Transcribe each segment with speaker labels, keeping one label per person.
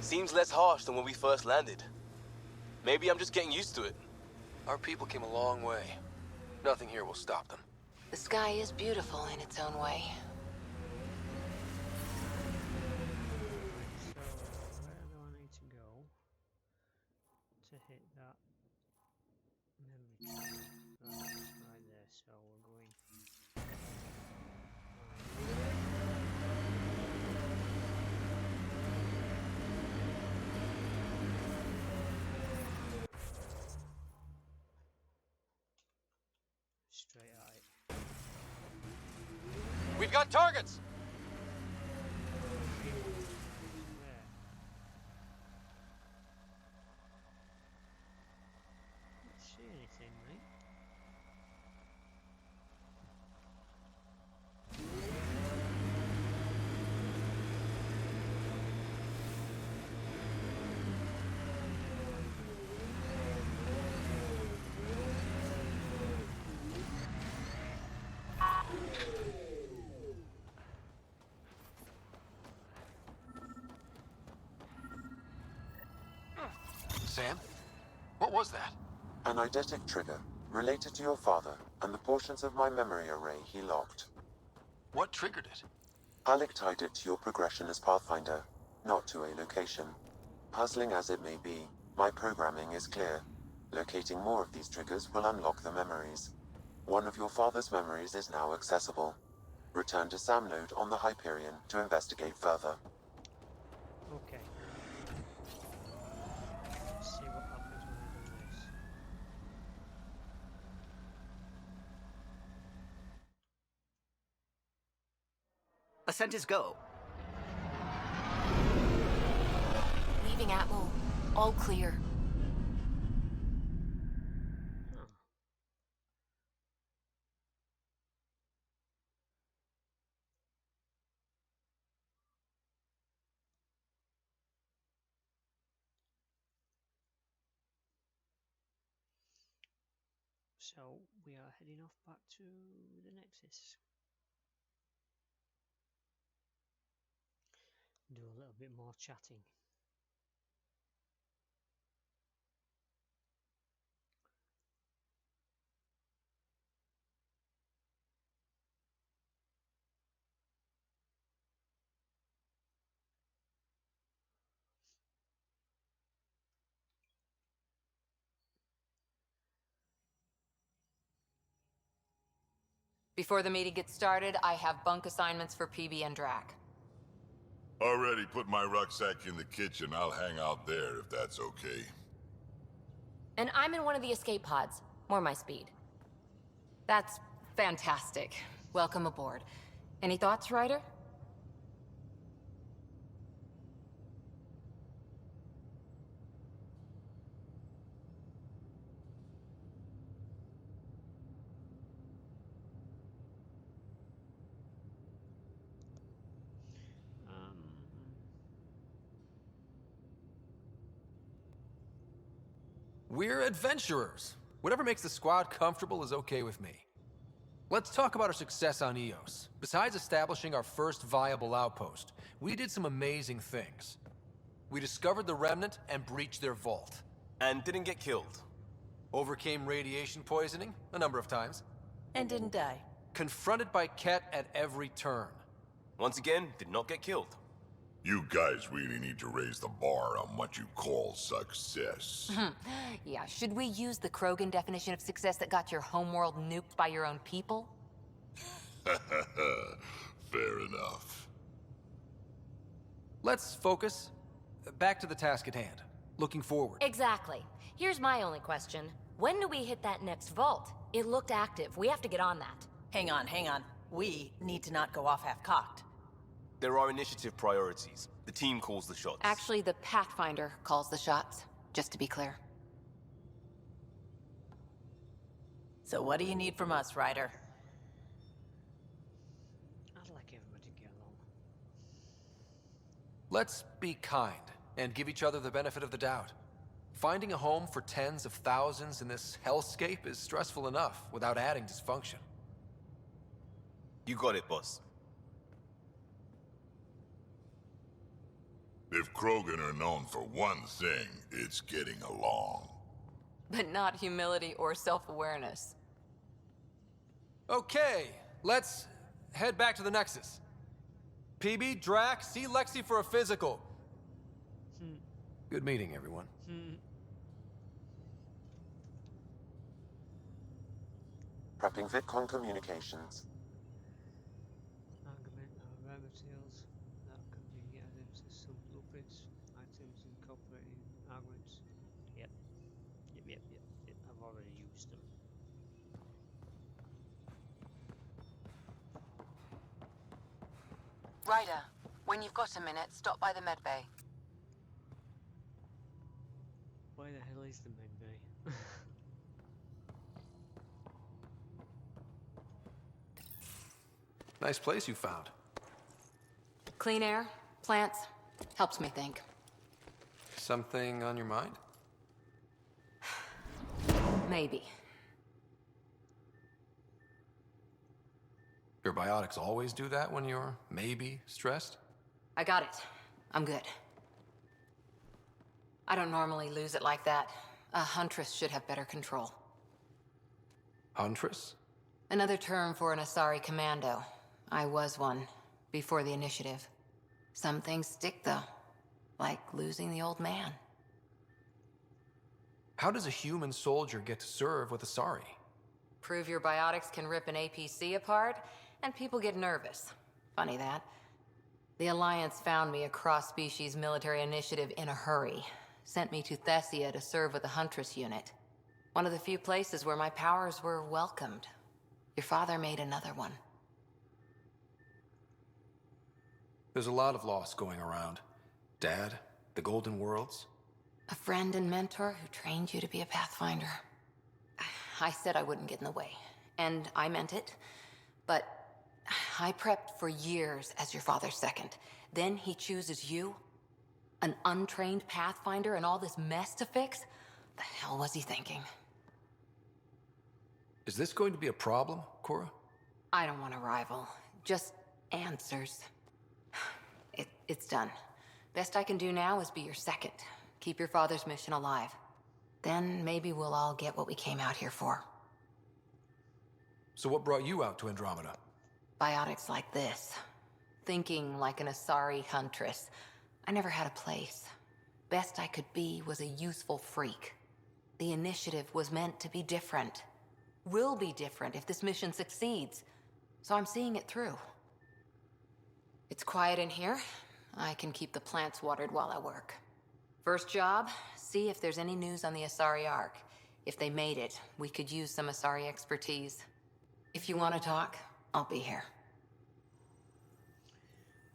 Speaker 1: Seems less harsh than when we first landed. Maybe I'm just getting used to it.
Speaker 2: Our people came a long way. Nothing here will stop them.
Speaker 3: The sky is beautiful in its own way.
Speaker 4: So, where do I need to go to hit that memory trigger? Right there, so we're going. Straight at it.
Speaker 2: We've got targets!
Speaker 4: Where? Can't see anything, mate.
Speaker 2: Sam? What was that?
Speaker 5: An eidetic trigger, related to your father, and the portions of my memory array he locked.
Speaker 2: What triggered it?
Speaker 5: Alec tied it to your progression as Pathfinder, not to a location. Puzzling as it may be, my programming is clear. Locating more of these triggers will unlock the memories. One of your father's memories is now accessible. Return to Sam Node on the Hyperion to investigate further.
Speaker 4: Okay. Let's see what happens when I do this.
Speaker 6: Ascent is go.
Speaker 3: Leaving Atmo. All clear.
Speaker 4: Huh. So we are heading off back to the Nexus. Do a little bit more chatting.
Speaker 3: Before the meeting gets started, I have bunk assignments for PB and Drac.
Speaker 7: Already put my rucksack in the kitchen. I'll hang out there if that's okay.
Speaker 3: And I'm in one of the escape pods. More my speed. That's fantastic. Welcome aboard. Any thoughts, Ryder?
Speaker 2: We're adventurers. Whatever makes the squad comfortable is okay with me. Let's talk about our success on Eos. Besides establishing our first viable outpost, we did some amazing things. We discovered the Remnant and breached their vault.
Speaker 1: And didn't get killed.
Speaker 2: Overcame radiation poisoning a number of times.
Speaker 6: And didn't die.
Speaker 2: Confronted by Ket at every turn.
Speaker 1: Once again, did not get killed.
Speaker 7: You guys really need to raise the bar on what you call success.
Speaker 3: Yeah, should we use the Krogan definition of success that got your homeworld nuked by your own people?
Speaker 7: Fair enough.
Speaker 2: Let's focus. Back to the task at hand. Looking forward.
Speaker 8: Exactly. Here's my only question. When do we hit that next vault? It looked active. We have to get on that.
Speaker 6: Hang on, hang on. We need to not go off half-cocked.
Speaker 1: There are initiative priorities. The team calls the shots.
Speaker 3: Actually, the Pathfinder calls the shots, just to be clear.
Speaker 6: So what do you need from us, Ryder?
Speaker 4: I'd like everybody to get along.
Speaker 2: Let's be kind and give each other the benefit of the doubt. Finding a home for tens of thousands in this hellscape is stressful enough without adding dysfunction.
Speaker 1: You got it, boss.
Speaker 7: If Krogan are known for one thing, it's getting along.
Speaker 3: But not humility or self-awareness.
Speaker 2: Okay, let's head back to the Nexus. PB, Drac, see Lexi for a physical. Good meeting, everyone.
Speaker 5: Prepping VidCon communications.
Speaker 4: Argument are rare materials that can be added to some blueprints, items incorporating arguments. Yep. I've already used them.
Speaker 3: Ryder, when you've got a minute, stop by the medbay.
Speaker 4: Where the hell is the medbay?
Speaker 2: Nice place you found.
Speaker 3: Clean air, plants, helps me think.
Speaker 2: Something on your mind?
Speaker 3: Maybe.
Speaker 2: Your biotics always do that when you're maybe stressed?
Speaker 3: I got it. I'm good. I don't normally lose it like that. A huntress should have better control.
Speaker 2: Huntress?
Speaker 3: Another term for an Asari commando. I was one, before the initiative. Some things stick, though. Like losing the old man.
Speaker 2: How does a human soldier get to serve with Asari?
Speaker 3: Prove your biotics can rip an ep6 apart, and people get nervous. Funny that. The Alliance found me a cross-species military initiative in a hurry. Sent me to Thessia to serve with the Huntress unit. One of the few places where my powers were welcomed. Your father made another one.
Speaker 2: There's a lot of loss going around. Dad, the Golden Worlds.
Speaker 3: A friend and mentor who trained you to be a Pathfinder. I said I wouldn't get in the way, and I meant it. But I prepped for years as your father's second. Then he chooses you? An untrained Pathfinder and all this mess to fix? The hell was he thinking?
Speaker 2: Is this going to be a problem, Cora?
Speaker 3: I don't want a rival. Just answers. It's done. Best I can do now is be your second. Keep your father's mission alive. Then maybe we'll all get what we came out here for.
Speaker 2: So what brought you out to Andromeda?
Speaker 3: Biotics like this. Thinking like an Asari huntress. I never had a place. Best I could be was a useful freak. The initiative was meant to be different. Will be different if this mission succeeds. So I'm seeing it through. It's quiet in here. I can keep the plants watered while I work. First job, see if there's any news on the Asari Ark. If they made it, we could use some Asari expertise. If you want to talk, I'll be here.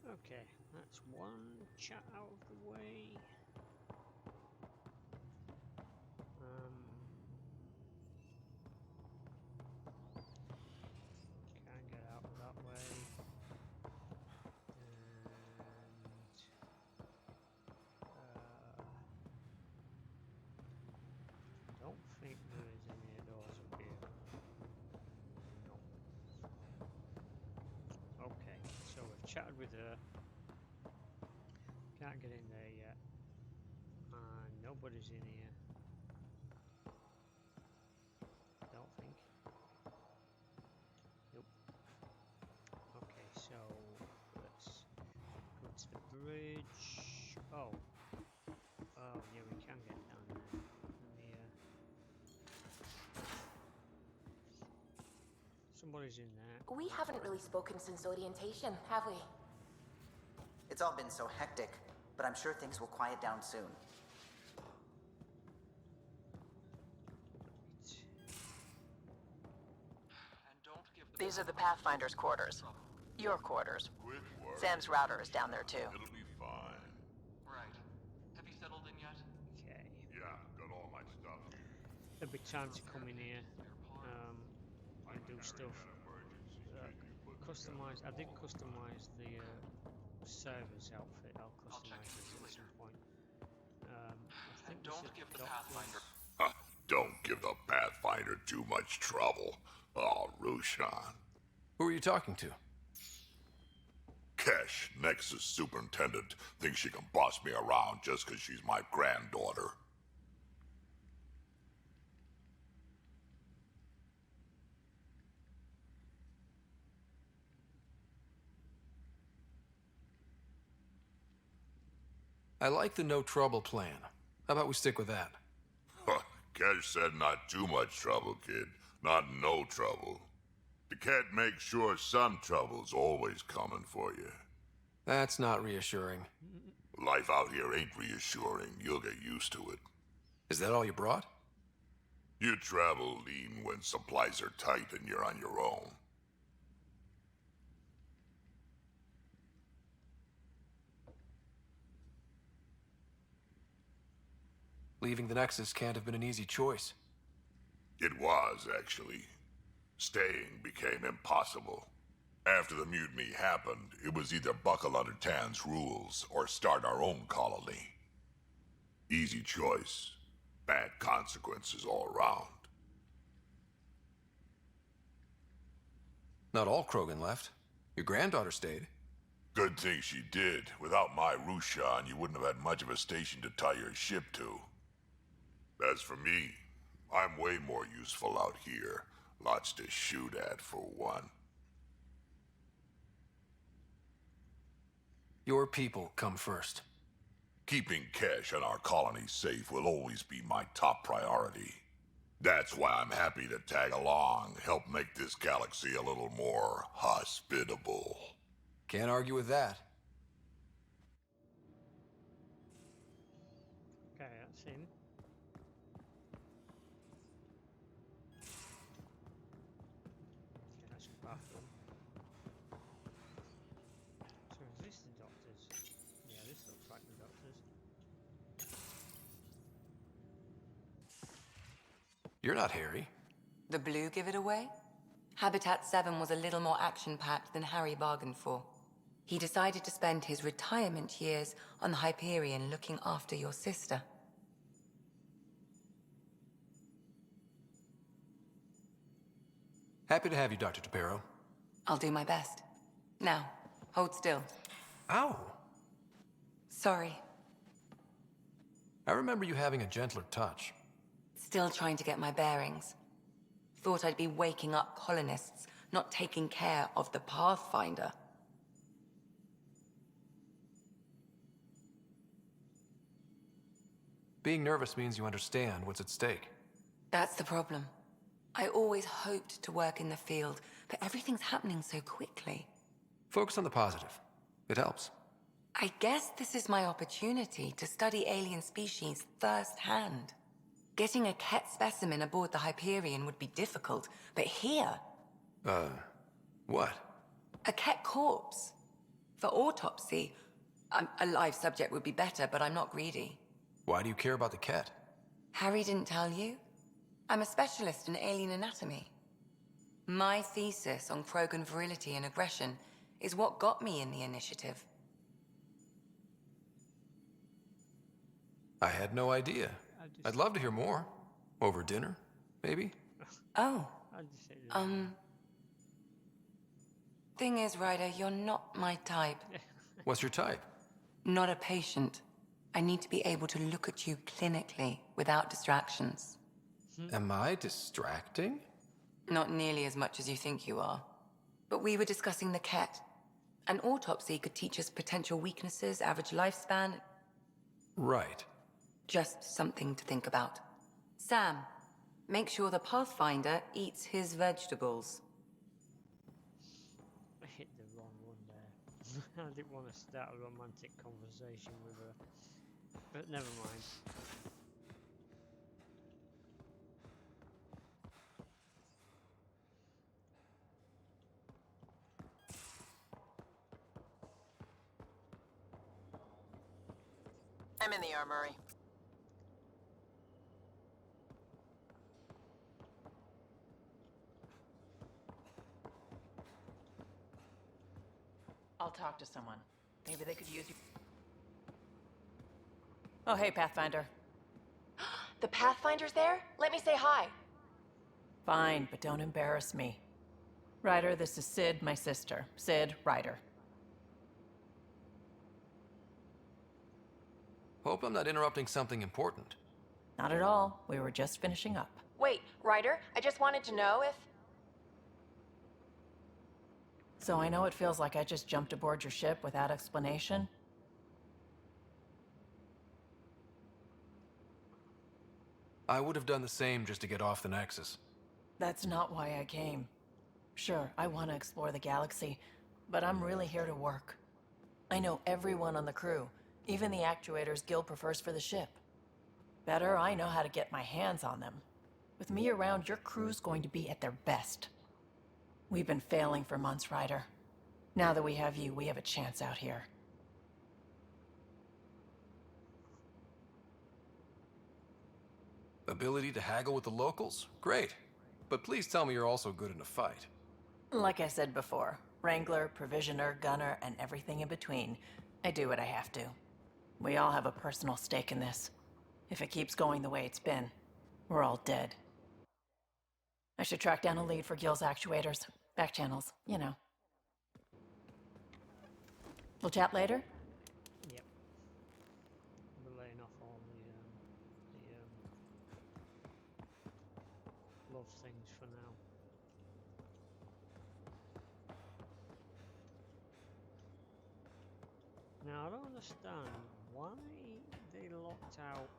Speaker 4: Okay, that's one chat out of the way. Can't get out that way. And don't think there is any doors up here. No. Okay, so we've chatted with her. Can't get in there yet. And nobody's in here. Don't think. Nope. Okay, so let's go to the bridge. Oh. Oh, yeah, we can get down there. Let me, somebody's in there.
Speaker 8: We haven't really spoken since orientation, have we?
Speaker 9: It's all been so hectic, but I'm sure things will quiet down soon.
Speaker 6: These are the Pathfinder's quarters. Your quarters.
Speaker 7: Quick work.
Speaker 6: Sam's router is down there too.
Speaker 7: It'll be fine.
Speaker 10: Right. Have you settled in yet?
Speaker 4: Okay.
Speaker 7: Yeah, got all my stuff here.
Speaker 4: It'll be time to come in here and do stuff. Customize. I did customize the server's outfit. I'll customize it at some point. I think we
Speaker 10: Don't
Speaker 4: should
Speaker 10: give the
Speaker 4: dock
Speaker 10: Pathfinder.
Speaker 7: Huh, don't give the Pathfinder too much trouble. Oh, Rushan.
Speaker 2: Who are you talking to?
Speaker 7: Kesh, Nexus superintendent, thinks she can boss me around just 'cause she's my granddaughter.
Speaker 2: I like the no trouble plan. How about we stick with that?
Speaker 7: Kesh said not too much trouble, kid. Not no trouble. The cat makes sure some trouble's always coming for you.
Speaker 2: That's not reassuring.
Speaker 7: Life out here ain't reassuring. You'll get used to it.
Speaker 2: Is that all you brought?
Speaker 7: You travel lean when supplies are tight and you're on your own.
Speaker 2: Leaving the Nexus can't have been an easy choice.
Speaker 7: It was, actually. Staying became impossible. After the mutiny happened, it was either buckle under Tan's rules or start our own colony. Easy choice. Bad consequences all around.
Speaker 2: Not all Krogan left. Your granddaughter stayed.
Speaker 7: Good thing she did. Without my Rushan, you wouldn't have had much of a station to tie your ship to. As for me, I'm way more useful out here. Lots to shoot at, for one.
Speaker 2: Your people come first.
Speaker 7: Keeping Kesh and our colony safe will always be my top priority. That's why I'm happy to tag along, help make this galaxy a little more hospitable.
Speaker 2: Can't argue with that.
Speaker 4: Okay, that's him. Okay, that's the bathroom. So is this the doctor's? Yeah, this looks like the doctor's.
Speaker 2: You're not Harry.
Speaker 3: The blue give it away? Habitat 7 was a little more action-packed than Harry bargained for. He decided to spend his retirement years on the Hyperion looking after your sister.
Speaker 2: Happy to have you, Dr. Tapero.
Speaker 3: I'll do my best. Now, hold still.
Speaker 2: Ow!
Speaker 3: Sorry.
Speaker 2: I remember you having a gentler touch.
Speaker 3: Still trying to get my bearings. Thought I'd be waking up colonists, not taking care of the Pathfinder.
Speaker 2: Being nervous means you understand what's at stake.
Speaker 3: That's the problem. I always hoped to work in the field, but everything's happening so quickly.
Speaker 2: Focus on the positive. It helps.
Speaker 3: I guess this is my opportunity to study alien species firsthand. Getting a Ket specimen aboard the Hyperion would be difficult, but here...
Speaker 2: What?
Speaker 3: A Ket corpse. For autopsy, a live subject would be better, but I'm not greedy.
Speaker 2: Why do you care about the Ket?
Speaker 3: Harry didn't tell you? I'm a specialist in alien anatomy. My thesis on Krogan virility and aggression is what got me in the initiative.
Speaker 2: I had no idea. I'd love to hear more. Over dinner, maybe?
Speaker 3: Oh.
Speaker 4: I'd just say that.
Speaker 3: Thing is, Ryder, you're not my type.
Speaker 2: What's your type?
Speaker 3: Not a patient. I need to be able to look at you clinically without distractions.
Speaker 2: Am I distracting?
Speaker 3: Not nearly as much as you think you are. But we were discussing the Ket. An autopsy could teach us potential weaknesses, average lifespan.
Speaker 2: Right.
Speaker 3: Just something to think about. Sam, make sure the Pathfinder eats his vegetables.
Speaker 4: I hit the wrong one there. I didn't want to start a romantic conversation with her. But never mind.
Speaker 6: I'm in the armory. I'll talk to someone. Maybe they could use you. Oh, hey, Pathfinder.
Speaker 8: The Pathfinder's there? Let me say hi.
Speaker 6: Fine, but don't embarrass me. Ryder, this is Sid, my sister. Sid, Ryder.
Speaker 2: Hope I'm not interrupting something important.
Speaker 11: Not at all. We were just finishing up.
Speaker 6: Wait, Ryder, I just wanted to know if...
Speaker 11: So I know it feels like I just jumped aboard your ship without explanation.
Speaker 2: I would have done the same just to get off the Nexus.
Speaker 11: That's not why I came. Sure, I want to explore the galaxy, but I'm really here to work. I know everyone on the crew, even the actuators Gil prefers for the ship. Better, I know how to get my hands on them. With me around, your crew's going to be at their best. We've been failing for months, Ryder. Now that we have you, we have a chance out here.
Speaker 2: Ability to haggle with the locals? Great. But please tell me you're also good in a fight.
Speaker 11: Like I said before, Wrangler, Provisioner, Gunner, and everything in between. I do what I have to. We all have a personal stake in this. If it keeps going the way it's been, we're all dead. I should track down a lead for Gil's actuators. Back channels, you know. We'll chat later?
Speaker 4: Yep. We're laying off all the love things for now. Now, I don't understand why they locked out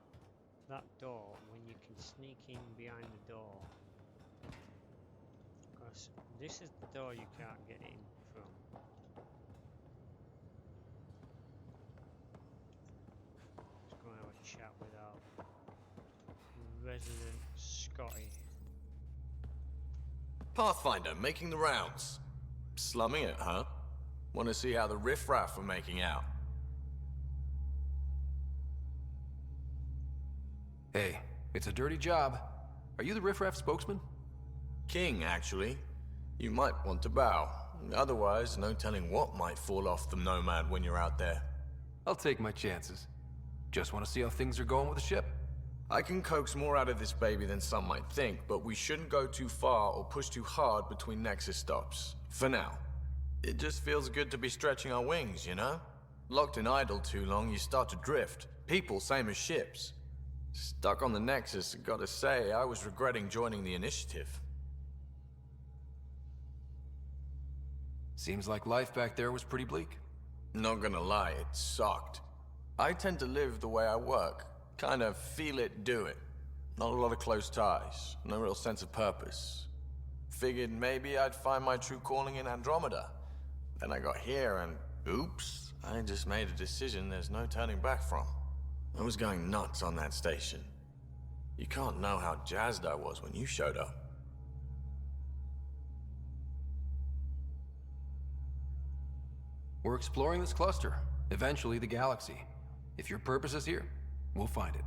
Speaker 4: that door when you can sneak in behind the door. Because this is the door you can't get in from. Let's go and have a chat with our resident Scotty.
Speaker 1: Pathfinder, making the rounds. Slumming it, huh? Want to see how the riffraff are making out?
Speaker 2: Hey, it's a dirty job. Are you the riffraff spokesman?
Speaker 1: King, actually. You might want to bow. Otherwise, no telling what might fall off the Nomad when you're out there.
Speaker 2: I'll take my chances. Just want to see how things are going with the ship.
Speaker 1: I can coax more out of this baby than some might think, but we shouldn't go too far or push too hard between Nexus stops. For now. It just feels good to be stretching our wings, you know? Locked in idle too long, you start to drift. People, same as ships. Stuck on the Nexus, gotta say, I was regretting joining the Initiative.
Speaker 2: Seems like life back there was pretty bleak.
Speaker 1: Not gonna lie, it sucked. I tend to live the way I work. Kind of feel it, do it. Not a lot of close ties, no real sense of purpose. Figured maybe I'd find my true calling in Andromeda. Then I got here and, oops, I just made a decision there's no turning back from. I was going nuts on that station. You can't know how jazzed I was when you showed up.
Speaker 2: We're exploring this cluster, eventually the galaxy. If your purpose is here, we'll find it.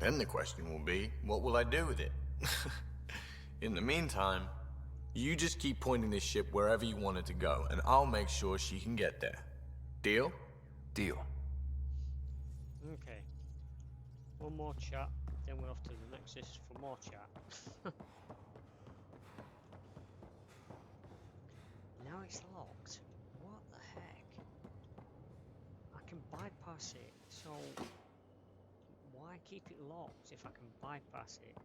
Speaker 1: Then the question will be, what will I do with it? In the meantime, you just keep pointing this ship wherever you want it to go, and I'll make sure she can get there. Deal?
Speaker 2: Deal.
Speaker 4: Okay. One more chat, then we're off to the Nexus for more chat. Now it's locked. What the heck? I can bypass it, so why keep it locked if I can bypass it?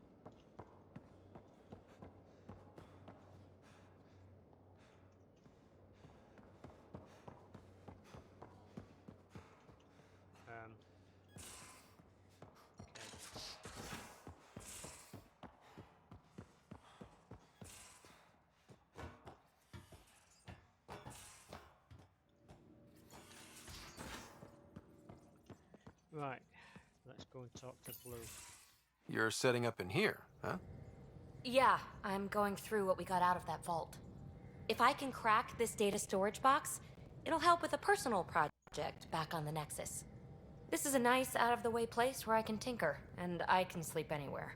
Speaker 4: Right, let's go and talk to Blue.
Speaker 2: You're setting up in here, huh?
Speaker 8: Yeah, I'm going through what we got out of that vault. If I can crack this data storage box, it'll help with a personal project back on the Nexus. This is a nice, out-of-the-way place where I can tinker, and I can sleep anywhere.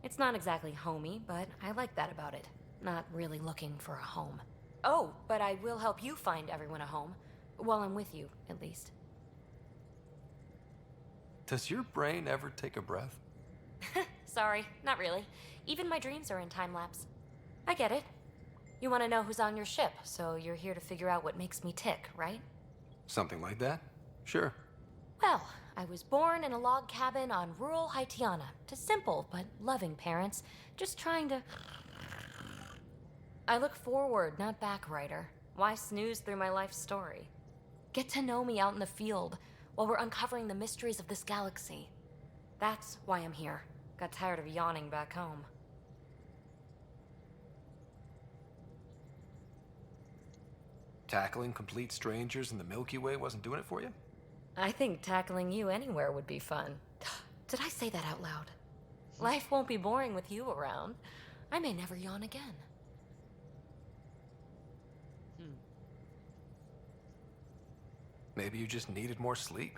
Speaker 8: It's not exactly homey, but I like that about it. Not really looking for a home. Oh, but I will help you find everyone a home. While I'm with you, at least.
Speaker 2: Does your brain ever take a breath?
Speaker 8: Sorry, not really. Even my dreams are in time-lapse. I get it. You want to know who's on your ship, so you're here to figure out what makes me tick, right?
Speaker 2: Something like that? Sure.
Speaker 8: Well, I was born in a log cabin on rural Haitiana to simple but loving parents, just trying to... I look forward, not back, Ryder. Why snooze through my life story? Get to know me out in the field while we're uncovering the mysteries of this galaxy. That's why I'm here. Got tired of yawning back home.
Speaker 2: Tackling complete strangers in the Milky Way wasn't doing it for you?
Speaker 8: I think tackling you anywhere would be fun. Did I say that out loud? Life won't be boring with you around. I may never yawn again.
Speaker 2: Maybe you just needed more sleep.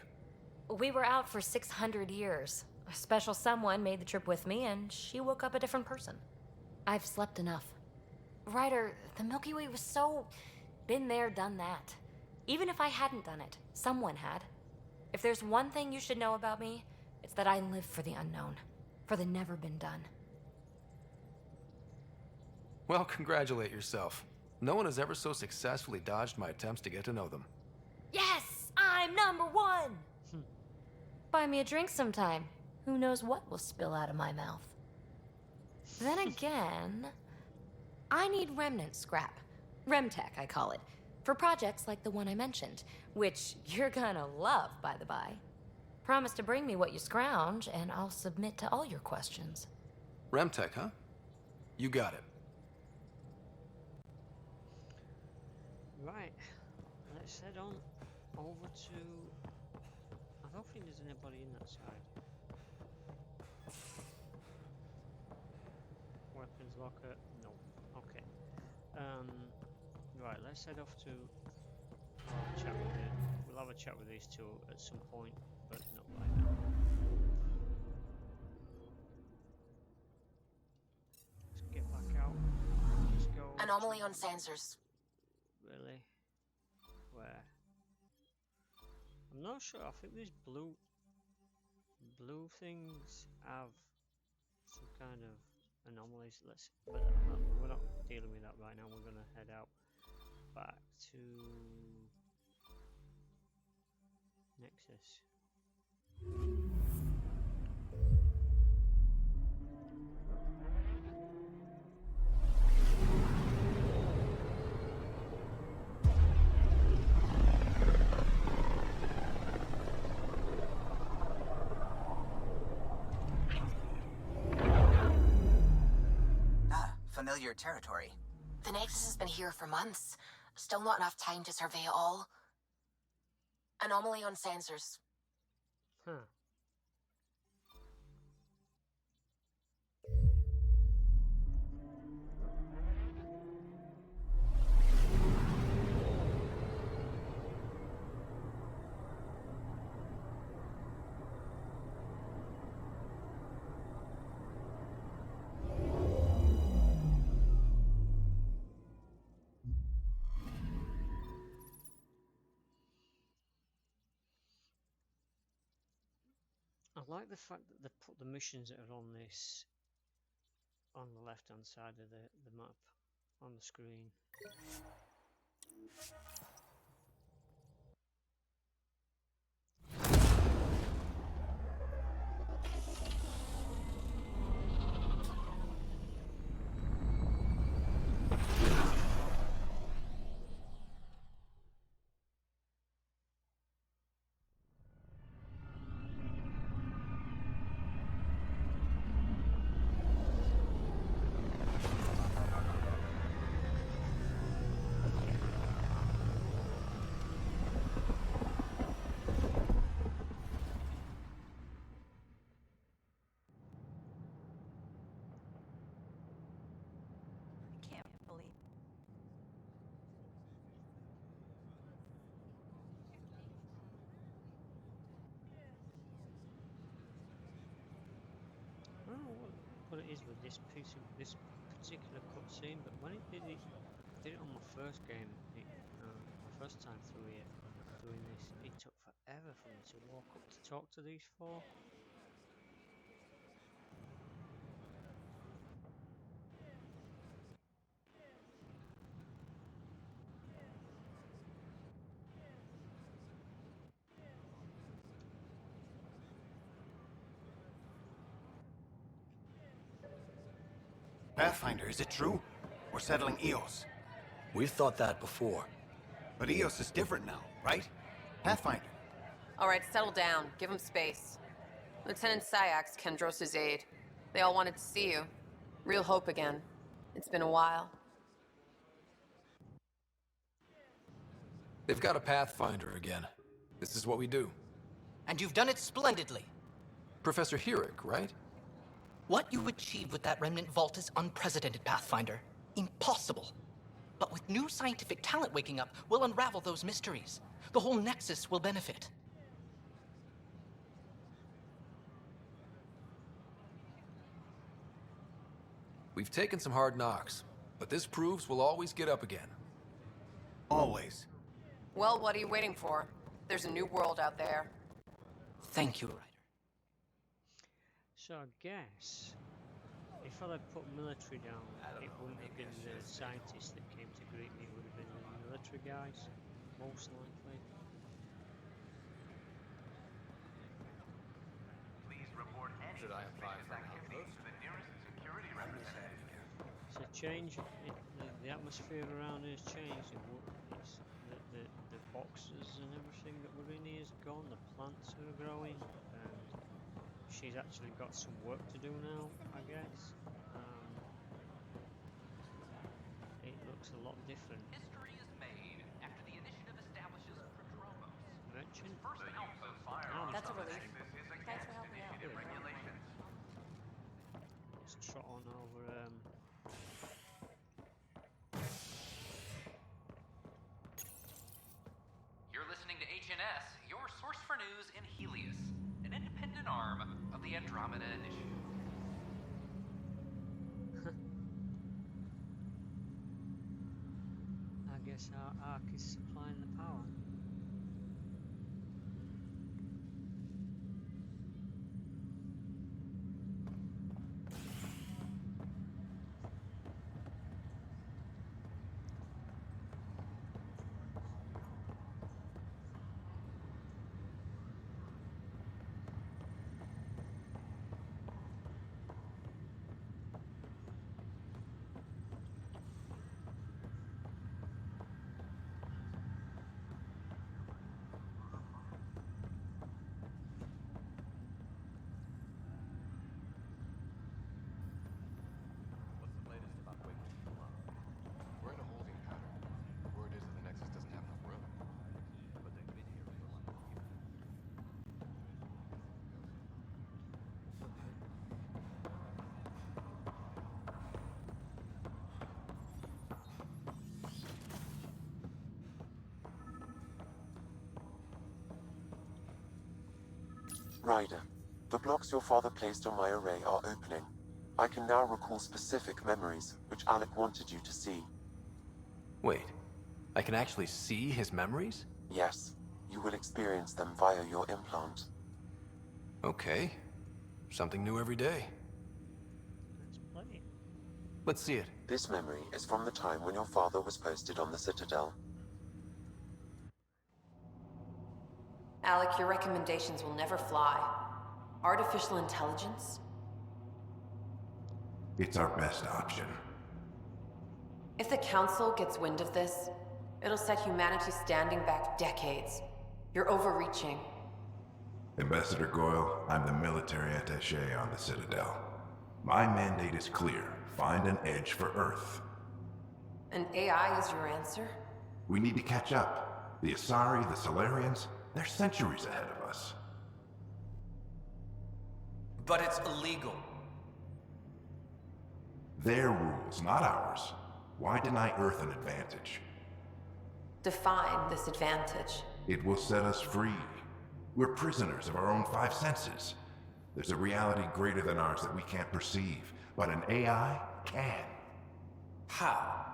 Speaker 8: We were out for 600 years. A special someone made the trip with me, and she woke up a different person. I've slept enough. Ryder, the Milky Way was so... been there, done that. Even if I hadn't done it, someone had. If there's one thing you should know about me, it's that I live for the unknown. For the never been done.
Speaker 2: Well, congratulate yourself. No one has ever so successfully dodged my attempts to get to know them.
Speaker 8: Yes! I'm #1! Buy me a drink sometime. Who knows what will spill out of my mouth. Then again, I need remnant scrap. Remtech, I call it. For projects like the one I mentioned, which you're gonna love, by the by. Promise to bring me what you scrounge, and I'll submit to all your questions.
Speaker 2: Remtech, huh? You got it.
Speaker 4: Right, let's head on over to... I don't think there's anybody in that side. Weapons locker? No. Okay. Right, let's head off to... We'll have a chat with these two at some point, but not right now. Let's get back out. Let's go...
Speaker 6: Anomaly on sensors.
Speaker 4: Really? Where? I'm not sure. I think these blue things have some kind of anomalies. But we're not dealing with that right now. We're gonna head out back to Nexus.
Speaker 9: Familiar territory.
Speaker 6: The Nexus has been here for months. Still not enough time to survey it all. Anomaly on sensors.
Speaker 4: Huh. I like the fact that they put the missions that are on this on the left hand side of the map on the screen. I don't know what it is with this particular cutscene, but when it did it on my first game, my first time through it, doing this, it took forever for me to walk up to talk to these four.
Speaker 12: Pathfinder, is it true? We're settling Eos.
Speaker 13: We've thought that before.
Speaker 12: But Eos is different now, right? Pathfinder.
Speaker 14: All right, settle down. Give him space. Lieutenant Syax, Kendros' aide. They all wanted to see you. Real hope again. It's been a while.
Speaker 2: They've got a Pathfinder again. This is what we do.
Speaker 13: And you've done it splendidly.
Speaker 2: Professor Herrick, right?
Speaker 13: What you've achieved with that remnant vault is unprecedented, Pathfinder. Impossible. But with new scientific talent waking up, we'll unravel those mysteries. The whole Nexus will benefit.
Speaker 2: We've taken some hard knocks, but this proves we'll always get up again.
Speaker 12: Always.
Speaker 14: Well, what are you waiting for? There's a new world out there.
Speaker 13: Thank you, Ryder.
Speaker 4: So I guess if I'd have put military down, it wouldn't have been the scientists that came to greet me, it would have been the military guys, most likely.
Speaker 10: Please report any
Speaker 2: Should I apply for an
Speaker 10: activity to the nearest security representative.
Speaker 4: It's a change. The atmosphere around here has changed. It's the boxes and everything that were in here is gone. The plants are growing, and she's actually got some work to do now, I guess. It looks a lot different.
Speaker 10: History is made after the initiative establishes Prodromos.
Speaker 4: Merchant?
Speaker 10: First use of firearms.
Speaker 8: That's a
Speaker 10: on the
Speaker 8: relief.
Speaker 10: Nexus is
Speaker 8: Thanks
Speaker 10: against
Speaker 8: for helping out.
Speaker 10: initiative regulations.
Speaker 4: Let's trot on over.
Speaker 10: You're listening to HNS, your source for news in Helios, an independent arm of the Andromeda Initiative.
Speaker 4: I guess our arc is supplying the power.
Speaker 15: What's the latest about waking people up? We're in a holding pattern. Word is that the Nexus doesn't have enough room. But they've been here for like a year.
Speaker 5: Ryder, the blocks your father placed on my array are opening. I can now recall specific memories, which Alec wanted you to see.
Speaker 2: Wait, I can actually see his memories?
Speaker 5: Yes, you will experience them via your implant.
Speaker 2: Okay. Something new every day.
Speaker 4: Let's play it.
Speaker 2: Let's see it.
Speaker 5: This memory is from the time when your father was posted on the Citadel.
Speaker 14: Alec, your recommendations will never fly. Artificial intelligence?
Speaker 16: It's our best option.
Speaker 14: If the Council gets wind of this, it'll set humanity standing back decades. You're overreaching.
Speaker 16: Ambassador Goyle, I'm the military attaché on the Citadel. My mandate is clear. Find an edge for Earth.
Speaker 14: And AI is your answer?
Speaker 16: We need to catch up. The Asari, the Solarians, they're centuries ahead of us.
Speaker 13: But it's illegal.
Speaker 16: Their rules, not ours. Why deny Earth an advantage?
Speaker 14: Define this advantage.
Speaker 16: It will set us free. We're prisoners of our own five senses. There's a reality greater than ours that we can't perceive, but an AI can.
Speaker 13: How?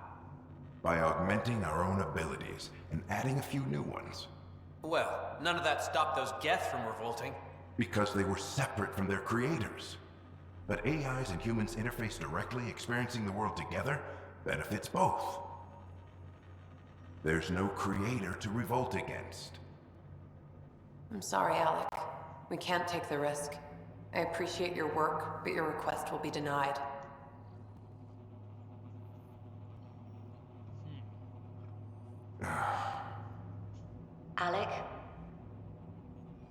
Speaker 16: By augmenting our own abilities and adding a few new ones.
Speaker 13: Well, none of that stopped those Geth from revolting.
Speaker 16: Because they were separate from their creators. But AIs and humans interface directly, experiencing the world together, benefits both. There's no creator to revolt against.
Speaker 14: I'm sorry, Alec. We can't take the risk. I appreciate your work, but your request will be denied.
Speaker 17: Alec?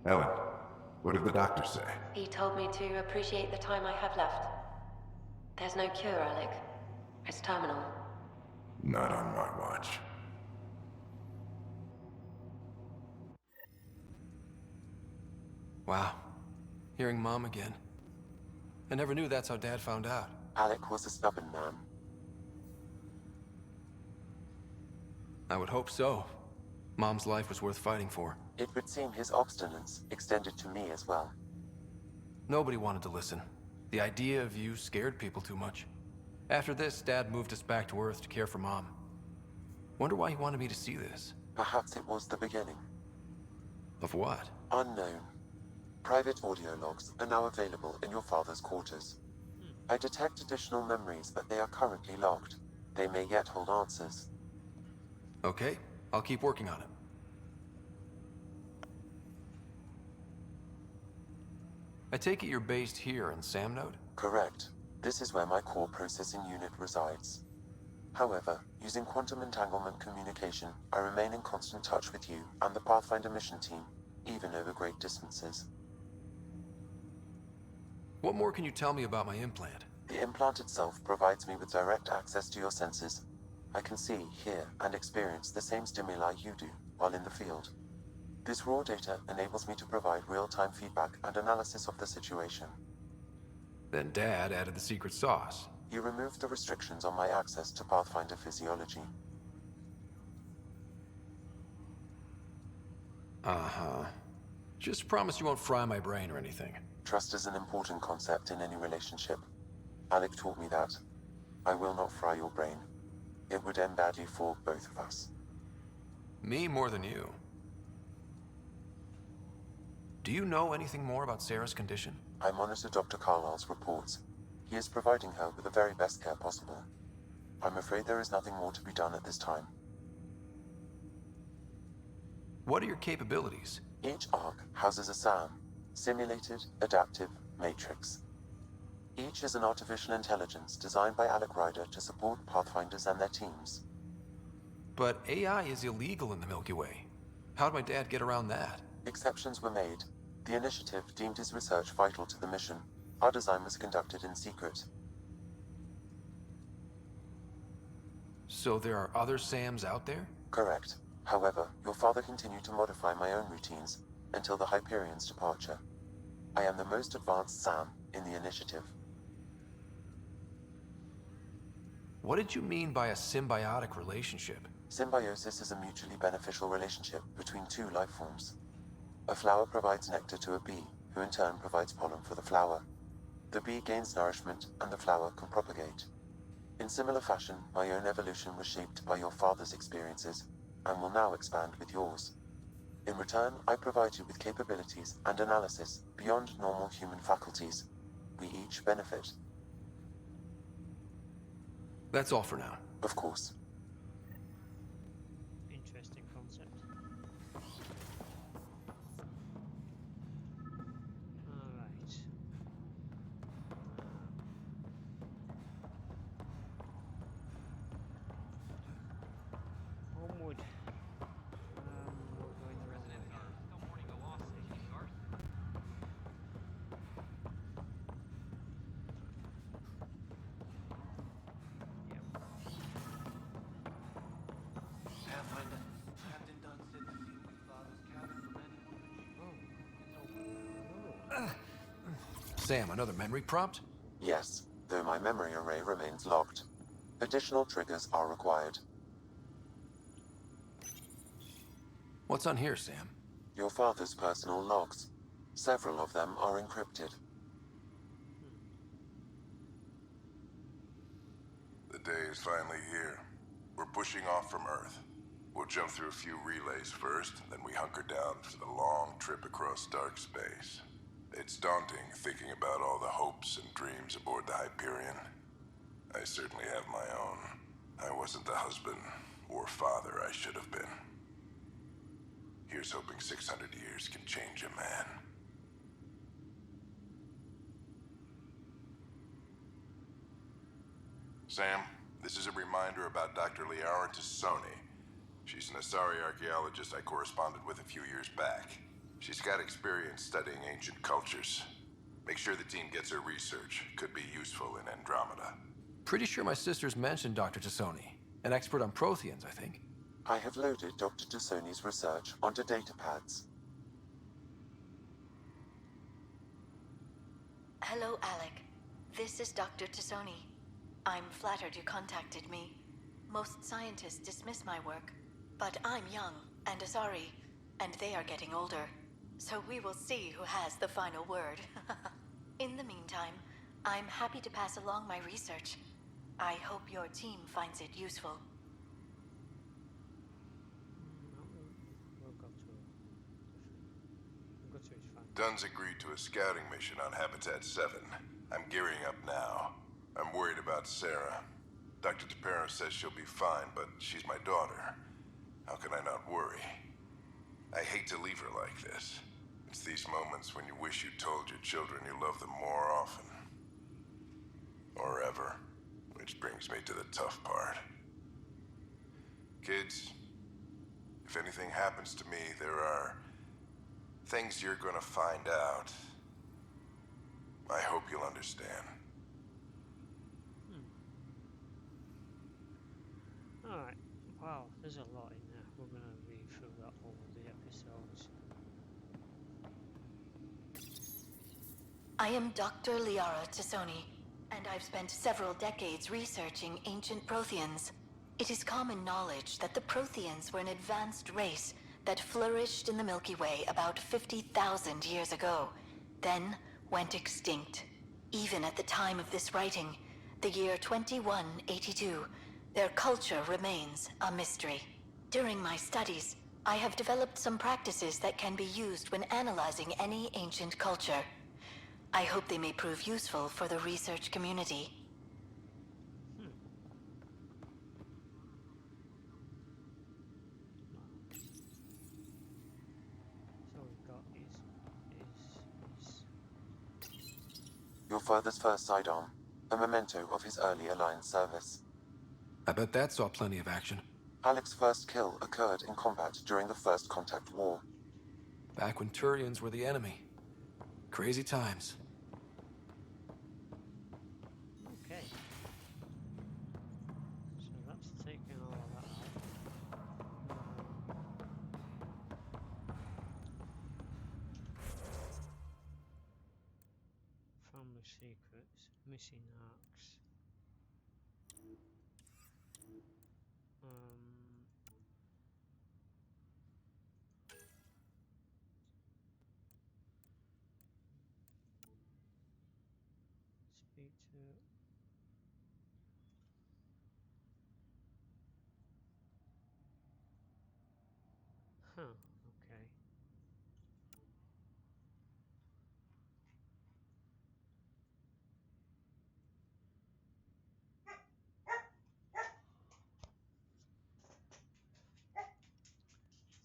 Speaker 16: Ellen, what did the doctor say?
Speaker 17: He told me to appreciate the time I have left. There's no cure, Alec. It's terminal.
Speaker 16: Not on my watch.
Speaker 2: Wow. Hearing Mom again. I never knew that's how Dad found out.
Speaker 5: Alec was a stubborn man.
Speaker 2: I would hope so. Mom's life was worth fighting for.
Speaker 5: It would seem his obstinance extended to me as well.
Speaker 2: Nobody wanted to listen. The idea of you scared people too much. After this, Dad moved us back to Earth to care for Mom. Wonder why he wanted me to see this.
Speaker 5: Perhaps it was the beginning.
Speaker 2: Of what?
Speaker 5: Unknown. Private audio logs are now available in your father's quarters. I detect additional memories, but they are currently logged. They may yet hold answers.
Speaker 2: Okay, I'll keep working on it. I take it you're based here in Sam Node?
Speaker 5: Correct. This is where my core processing unit resides. However, using quantum entanglement communication, I remain in constant touch with you and the Pathfinder mission team, even over great distances.
Speaker 2: What more can you tell me about my implant?
Speaker 5: The implant itself provides me with direct access to your senses. I can see, hear, and experience the same stimuli you do while in the field. This raw data enables me to provide real-time feedback and analysis of the situation.
Speaker 2: Then Dad added the secret sauce.
Speaker 5: He removed the restrictions on my access to Pathfinder physiology.
Speaker 2: Uh-huh. Just promise you won't fry my brain or anything.
Speaker 5: Trust is an important concept in any relationship. Alec taught me that. I will not fry your brain. It would end badly for both of us.
Speaker 2: Me more than you. Do you know anything more about Sarah's condition?
Speaker 5: I monitor Dr. Carlisle's reports. He is providing her with the very best care possible. I'm afraid there is nothing more to be done at this time.
Speaker 2: What are your capabilities?
Speaker 5: Each arc houses a SAM, Simulated Adaptive Matrix. Each is an artificial intelligence designed by Alec Ryder to support Pathfinders and their teams.
Speaker 2: But AI is illegal in the Milky Way. How'd my dad get around that?
Speaker 5: Exceptions were made. The initiative deemed his research vital to the mission. Our design was conducted in secret.
Speaker 2: So there are other Sams out there?
Speaker 5: Correct. However, your father continued to modify my own routines until the Hyperion's departure. I am the most advanced Sam in the initiative.
Speaker 2: What did you mean by a symbiotic relationship?
Speaker 5: Symbiosis is a mutually beneficial relationship between two life forms. A flower provides nectar to a bee, who in turn provides pollen for the flower. The bee gains nourishment, and the flower can propagate. In similar fashion, my own evolution was shaped by your father's experiences, and will now expand with yours. In return, I provide you with capabilities and analysis beyond normal human faculties. We each benefit.
Speaker 2: That's all for now.
Speaker 5: Of course.
Speaker 4: Interesting concept. Alright. Onward. We're going the wrong way.
Speaker 15: Pathfinder, Captain Dunn said to meet with Father's cabin for men.
Speaker 2: Sam, another memory prompt?
Speaker 5: Yes, though my memory array remains locked. Additional triggers are required.
Speaker 2: What's on here, Sam?
Speaker 5: Your father's personal logs. Several of them are encrypted.
Speaker 16: The day is finally here. We're pushing off from Earth. We'll jump through a few relays first, then we hunker down for the long trip across dark space. It's daunting thinking about all the hopes and dreams aboard the Hyperion. I certainly have my own. I wasn't the husband or father I should have been. Here's hoping 600 years can change a man. Sam, this is a reminder about Dr. Liara Tassoni. She's an Asari archaeologist I corresponded with a few years back. She's got experience studying ancient cultures. Make sure the team gets her research. Could be useful in Andromeda.
Speaker 2: Pretty sure my sisters mentioned Dr. Tassoni. An expert on Protheans, I think.
Speaker 5: I have loaded Dr. Tassoni's research onto datapads.
Speaker 11: Hello, Alec. This is Dr. Tassoni. I'm flattered you contacted me. Most scientists dismiss my work, but I'm young and Asari, and they are getting older. So we will see who has the final word. In the meantime, I'm happy to pass along my research. I hope your team finds it useful.
Speaker 4: We'll go to it. We'll go to his fan.
Speaker 16: Dunn's agreed to a scouting mission on Habitat 7. I'm gearing up now. I'm worried about Sarah. Dr. Tapero says she'll be fine, but she's my daughter. How can I not worry? I hate to leave her like this. It's these moments when you wish you told your children you love them more often. Or ever. Which brings me to the tough part. Kids, if anything happens to me, there are things you're gonna find out. I hope you'll understand.
Speaker 4: Alright, wow, there's a lot in there. We're gonna read through that all the episodes.
Speaker 11: I am Dr. Liara Tassoni, and I've spent several decades researching ancient Protheans. It is common knowledge that the Protheans were an advanced race that flourished in the Milky Way about 50,000 years ago, then went extinct. Even at the time of this writing, the year 2182, their culture remains a mystery. During my studies, I have developed some practices that can be used when analyzing any ancient culture. I hope they may prove useful for the research community.
Speaker 4: So we've got his
Speaker 5: Your father's first sidearm, a memento of his early Alliance service.
Speaker 2: I bet that saw plenty of action.
Speaker 5: Alec's first kill occurred in combat during the First Contact War.
Speaker 2: Back when Turians were the enemy. Crazy times.
Speaker 4: okay. So that's taken all of that out. Family secrets, missing arcs. Speak to. Huh, okay.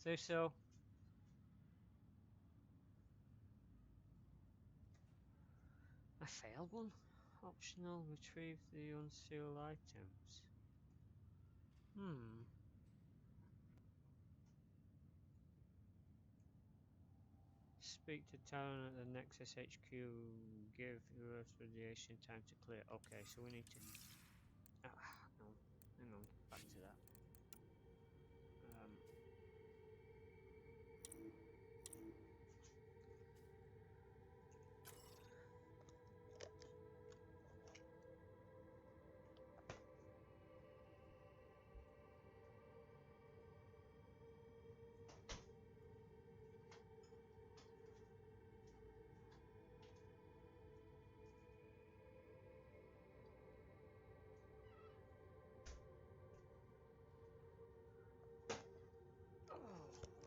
Speaker 4: Say so. I failed one. Optional, retrieve the unsealed items. Speak to Talon at the Nexus HQ. Give Earth radiation time to clear. Okay, so we need to. No, hang on. Back to that.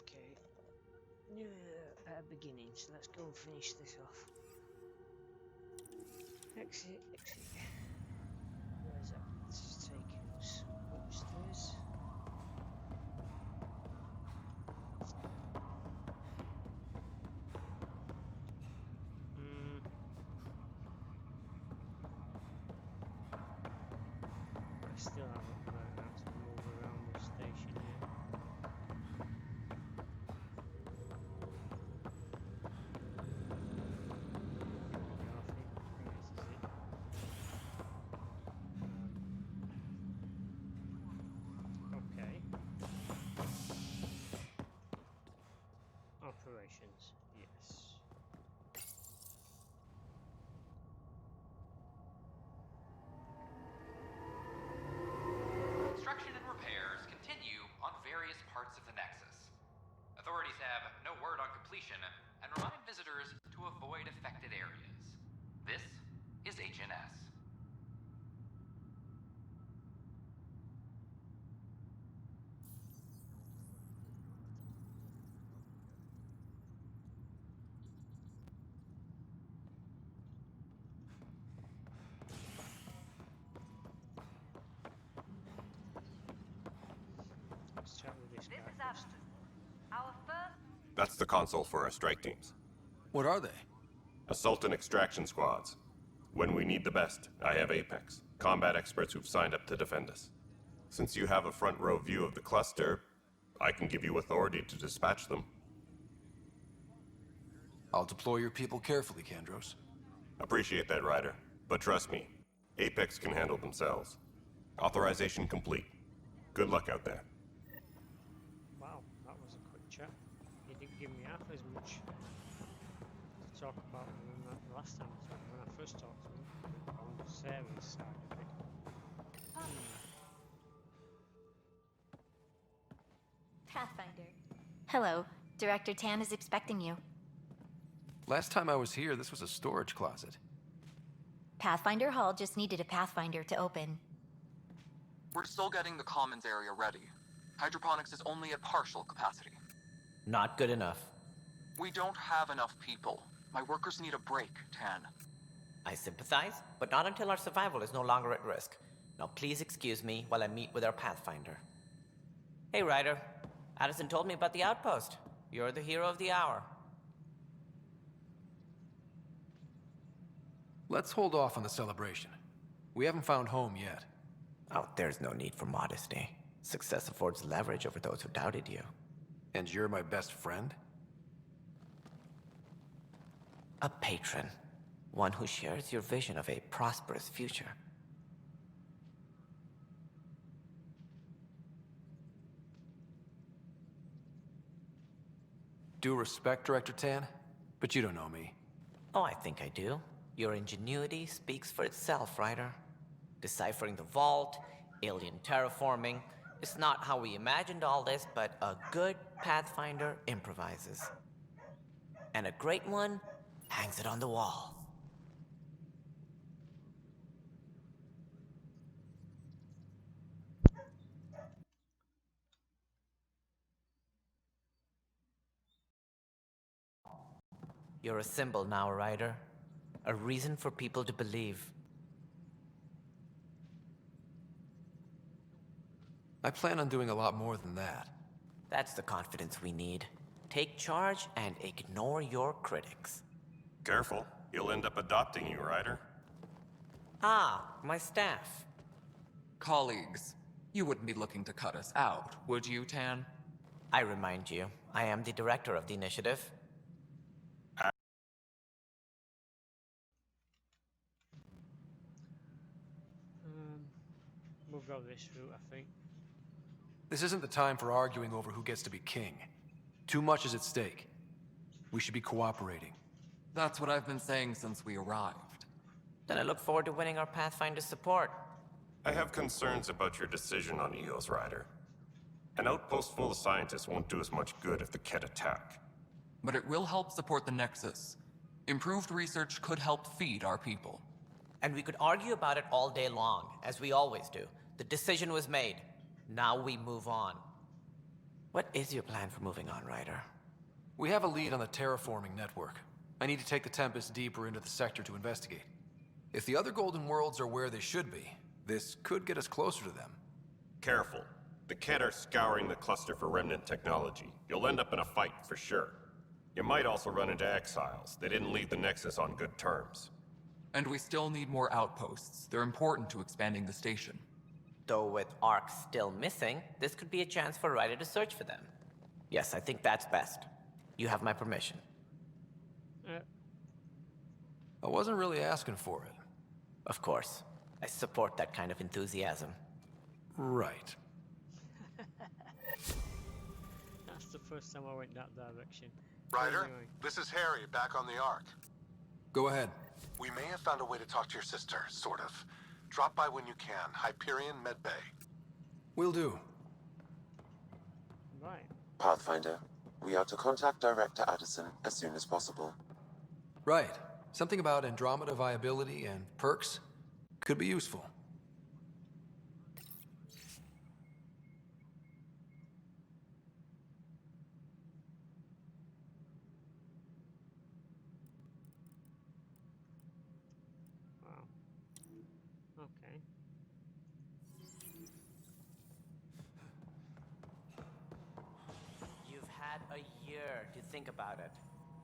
Speaker 4: Okay. New beginnings. Let's go and finish this off. Exit, exit. Where's that taking us? Upstairs. I still haven't learned how to move around the station yet. operations. Yes.
Speaker 10: Construction and repairs continue on various parts of the Nexus. Authorities have no word on completion and remind visitors to avoid affected areas. This is HNS.
Speaker 4: Let's chat with this guy first.
Speaker 18: That's the console for our strike teams.
Speaker 2: What are they?
Speaker 18: Assault and extraction squads. When we need the best, I have ep6, combat experts who've signed up to defend us. Since you have a front row view of the cluster, I can give you authority to dispatch them.
Speaker 2: I'll deploy your people carefully, Kandros.
Speaker 18: Appreciate that, Ryder. But trust me, Apex can handle themselves. Authorization complete. Good luck out there.
Speaker 4: Wow, that was a quick chat. He didn't give me half as much to talk about than that last time when I first talked to him on Sarah's side of it.
Speaker 19: Pathfinder. Hello. Director Tan is expecting you.
Speaker 2: Last time I was here, this was a storage closet.
Speaker 19: Pathfinder Hall just needed a Pathfinder to open.
Speaker 20: We're still getting the commons area ready. Hydroponics is only at partial capacity.
Speaker 21: Not good enough.
Speaker 20: We don't have enough people. My workers need a break, Tan.
Speaker 21: I sympathize, but not until our survival is no longer at risk. Now please excuse me while I meet with our Pathfinder. Hey, Ryder. Addison told me about the outpost. You're the hero of the hour.
Speaker 2: Let's hold off on the celebration. We haven't found home yet.
Speaker 21: Oh, there's no need for modesty. Success affords leverage over those who doubted you.
Speaker 2: And you're my best friend?
Speaker 21: A patron. One who shares your vision of a prosperous future.
Speaker 2: Due respect, Director Tan, but you don't know me.
Speaker 21: Oh, I think I do. Your ingenuity speaks for itself, Ryder. Deciphering the vault, alien terraforming. It's not how we imagined all this, but a good Pathfinder improvises. And a great one hangs it on the wall. You're a symbol now, Ryder. A reason for people to believe.
Speaker 2: I plan on doing a lot more than that.
Speaker 21: That's the confidence we need. Take charge and ignore your critics.
Speaker 18: Careful, he'll end up adopting you, Ryder.
Speaker 21: Ah, my staff.
Speaker 20: Colleagues, you wouldn't be looking to cut us out, would you, Tan?
Speaker 21: I remind you, I am the director of the initiative.
Speaker 4: We'll go this route, I think.
Speaker 2: This isn't the time for arguing over who gets to be king. Too much is at stake. We should be cooperating.
Speaker 20: That's what I've been saying since we arrived.
Speaker 21: Then I look forward to winning our Pathfinder's support.
Speaker 18: I have concerns about your decision on EOS, Ryder. An outpost full of scientists won't do us much good if the Kett attack.
Speaker 20: But it will help support the Nexus. Improved research could help feed our people.
Speaker 21: And we could argue about it all day long, as we always do. The decision was made. Now we move on. What is your plan for moving on, Ryder?
Speaker 2: We have a lead on the terraforming network. I need to take the Tempest deeper into the sector to investigate. If the other Golden Worlds are where they should be, this could get us closer to them.
Speaker 18: Careful. The Kett are scouring the cluster for remnant technology. You'll end up in a fight, for sure. You might also run into exiles. They didn't leave the Nexus on good terms.
Speaker 20: And we still need more outposts. They're important to expanding the station.
Speaker 21: Though with Ark still missing, this could be a chance for Ryder to search for them. Yes, I think that's best. You have my permission.
Speaker 2: I wasn't really asking for it.
Speaker 21: Of course. I support that kind of enthusiasm.
Speaker 2: Right.
Speaker 4: That's the first time I went that direction.
Speaker 7: Ryder,
Speaker 4: Anyway.
Speaker 7: this is Harry, back on the Ark.
Speaker 2: Go ahead.
Speaker 7: We may have found a way to talk to your sister, sort of. Drop by when you can. Hyperion Medbay.
Speaker 2: Will do.
Speaker 4: Right.
Speaker 5: Pathfinder, we are to contact Director Addison as soon as possible.
Speaker 2: Right. Something about Andromeda viability and perks could be useful.
Speaker 4: Wow. Okay.
Speaker 21: You've had a year to think about it.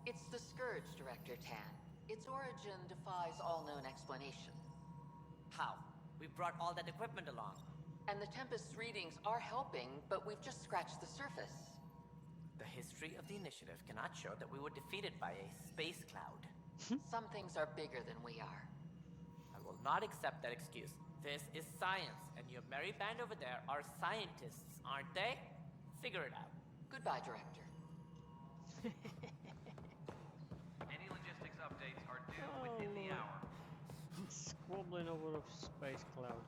Speaker 22: It's the Scourge, Director Tan. Its origin defies all known explanation.
Speaker 21: How? We brought all that equipment along.
Speaker 22: And the Tempest's readings are helping, but we've just scratched the surface.
Speaker 21: The history of the initiative cannot show that we were defeated by a space cloud.
Speaker 22: Some things are bigger than we are.
Speaker 21: I will not accept that excuse. This is science, and your merry band over there are scientists, aren't they? Figure it out.
Speaker 22: Goodbye, Director.
Speaker 10: Any logistics updates are due within the hour.
Speaker 4: Squabbling over a space cloud.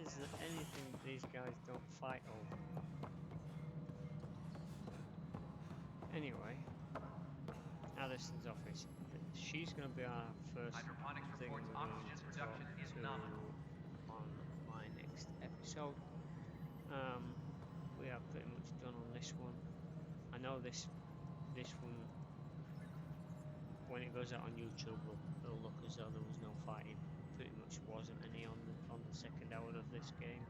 Speaker 4: Is there anything these guys don't fight over? Anyway, Addison's office. She's going to be our first
Speaker 10: Hydroponics
Speaker 4: thing
Speaker 10: reports
Speaker 4: we're going
Speaker 10: oxygen
Speaker 4: to
Speaker 10: production
Speaker 4: talk
Speaker 10: is
Speaker 4: to
Speaker 10: nominal.
Speaker 4: on my next episode. We are pretty much done on this one. I know this one, when it goes out on YouTube, it'll look as though there was no fighting. Pretty much wasn't any on the second hour of this game.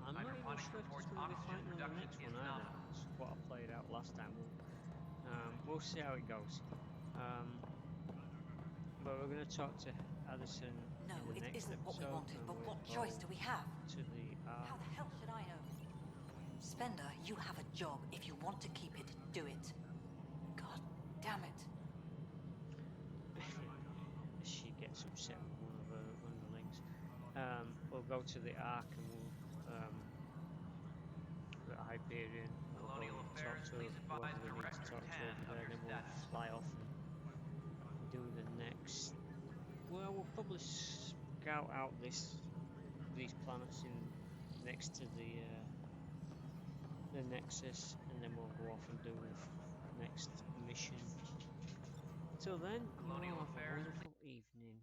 Speaker 4: I'm not even sure if there's going to be fighting on the next one either. That's what I played out last time. We'll see how it goes. But we're going to talk to Addison
Speaker 23: No,
Speaker 4: in the
Speaker 23: it
Speaker 4: next
Speaker 23: isn't what we
Speaker 4: episode.
Speaker 23: wanted,
Speaker 4: And
Speaker 23: but
Speaker 4: we'll
Speaker 23: what choice do we have?
Speaker 4: To the
Speaker 23: How the hell should I know? Spender, you have a job. If you want to keep it, do it. God damn it.
Speaker 4: She gets upset with one of the underlings. We'll go to the Ark and we'll at Hyperion. We'll go and talk to whoever we need to talk to over there. Then we'll fly off and do the next. Well, we'll probably scout out these planets in next to the Nexus, and then we'll go off and do the next mission. Till then, you all have a wonderful evening.